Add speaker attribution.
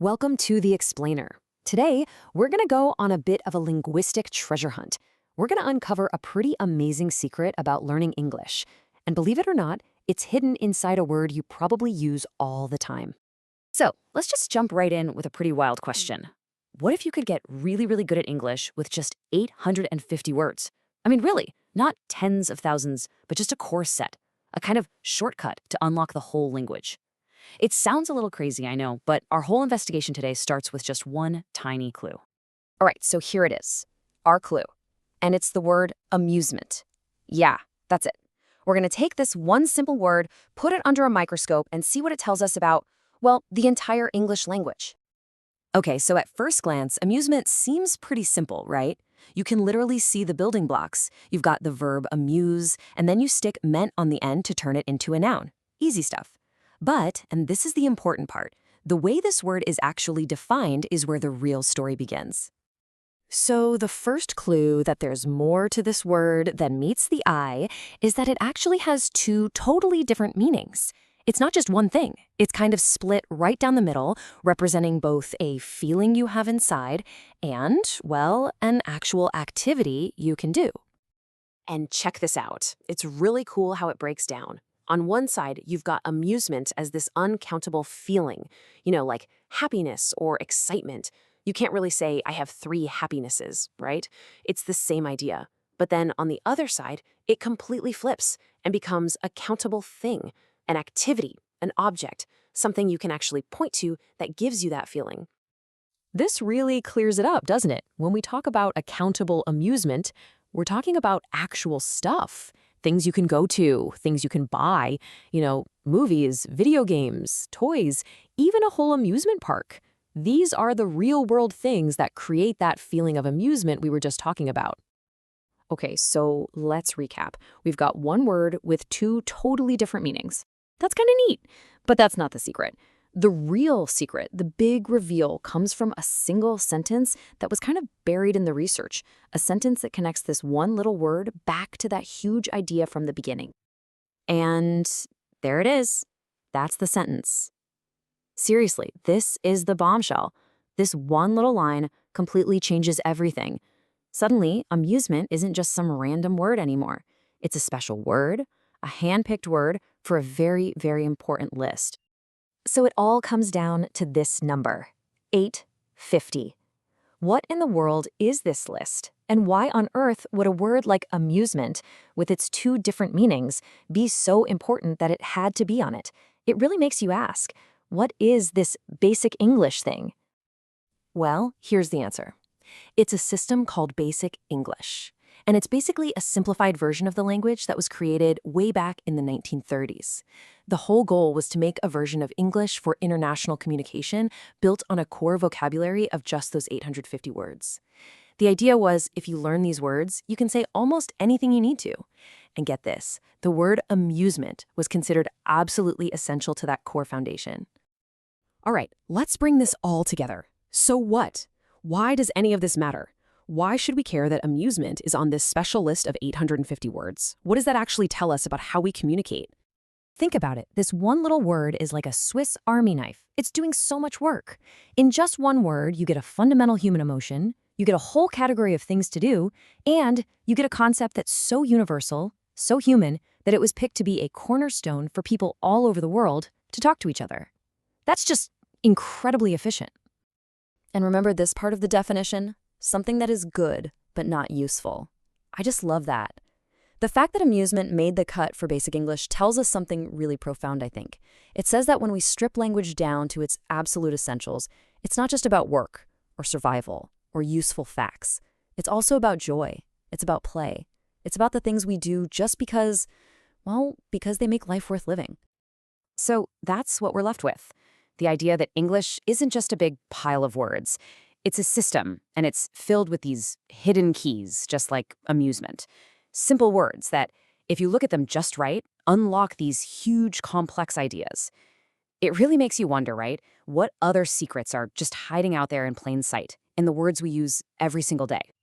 Speaker 1: Welcome to The Explainer. Today, we're going to go on a bit of a linguistic treasure hunt. We're going to uncover a pretty amazing secret about learning English. And believe it or not, it's hidden inside a word you probably use all the time. So, let's just jump right in with a pretty wild question. What if you could get really good at English with just 850 words? I mean, really, not tens of thousands, but just a core set, a kind of shortcut to unlock the whole language. It sounds a little crazy, I know, but our whole investigation today starts with just one tiny clue. All right, so here it is, our clue. And it's the word amusement. Yeah, that's it. We're going to take this one simple word, put it under a microscope, and see what it tells us about, well, the entire English language. Okay, so at first glance, amusement seems pretty simple, right? You can literally see the building blocks. You've got the verb amuse, and then you stick ment on the end to turn it into a noun. Easy stuff. But, and this is the important part, the way this word is actually defined is where the real story begins. So the first clue that there's more to this word than meets the eye is that it actually has two totally different meanings. It's not just one thing. It's kind of split right down the middle, representing both a feeling you have inside and, well, an actual activity you can do. And check this out. It's really cool how it breaks down. On one side, you've got amusement as this uncountable feeling, like happiness or excitement. You can't really say, I have 3 happinesses, right? It's the same idea. But then on the other side, it completely flips and becomes a countable thing, an activity, an object, something you can actually point to that gives you that feeling. This really clears it up, doesn't it? When we talk about accountable amusement, we're talking about actual stuff. Things you can go to, things you can buy, movies, video games, toys, even a whole amusement park. These are the real-world things that create that feeling of amusement we were just talking about. Okay, so let's recap. We've got one word with 2 totally different meanings. That's kind of neat, but that's not the secret. The real secret, the big reveal, comes from a single sentence that was kind of buried in the research, a sentence that connects this one little word back to that huge idea from the beginning. And there it is. That's the sentence. Seriously, this is the bombshell. This one little line completely changes everything. Suddenly, amusement isn't just some random word anymore. It's a special word, a hand-picked word for a very important list. So it all comes down to this number, 850. What in the world is this list? And why on earth would a word like amusement, with its 2 different meanings, be so important that it had to be on it? It really makes you ask, what is this basic English thing? Well, here's the answer. It's a system called Basic English. And it's basically a simplified version of the language that was created way back in the 1930s. The whole goal was to make a version of English for international communication built on a core vocabulary of just those 850 words. The idea was, if you learn these words, you can say almost anything you need to. And get this, the word amusement was considered absolutely essential to that core foundation. All right, let's bring this all together. So what? Why does any of this matter? Why should we care that amusement is on this special list of 850 words? What does that actually tell us about how we communicate? Think about it. This one little word is like a Swiss Army knife. It's doing so much work. In just one word, you get a fundamental human emotion, you get a whole category of things to do, and you get a concept that's so universal, so human, that it was picked to be a cornerstone for people all over the world to talk to each other. That's just incredibly efficient. And remember this part of the definition? Something that is good, but not useful. I just love that. The fact that amusement made the cut for Basic English tells us something really profound, I think. It says that when we strip language down to its absolute essentials, it's not just about work or survival or useful facts. It's also about joy. It's about play. It's about the things we do just because they make life worth living. So that's what we're left with. The idea that English isn't just a big pile of words. It's a system, and it's filled with these hidden keys, just like amusement. Simple words that, if you look at them just right, unlock these huge, complex ideas. It really makes you wonder, right? What other secrets are just hiding out there in plain sight, in the words we use every single day?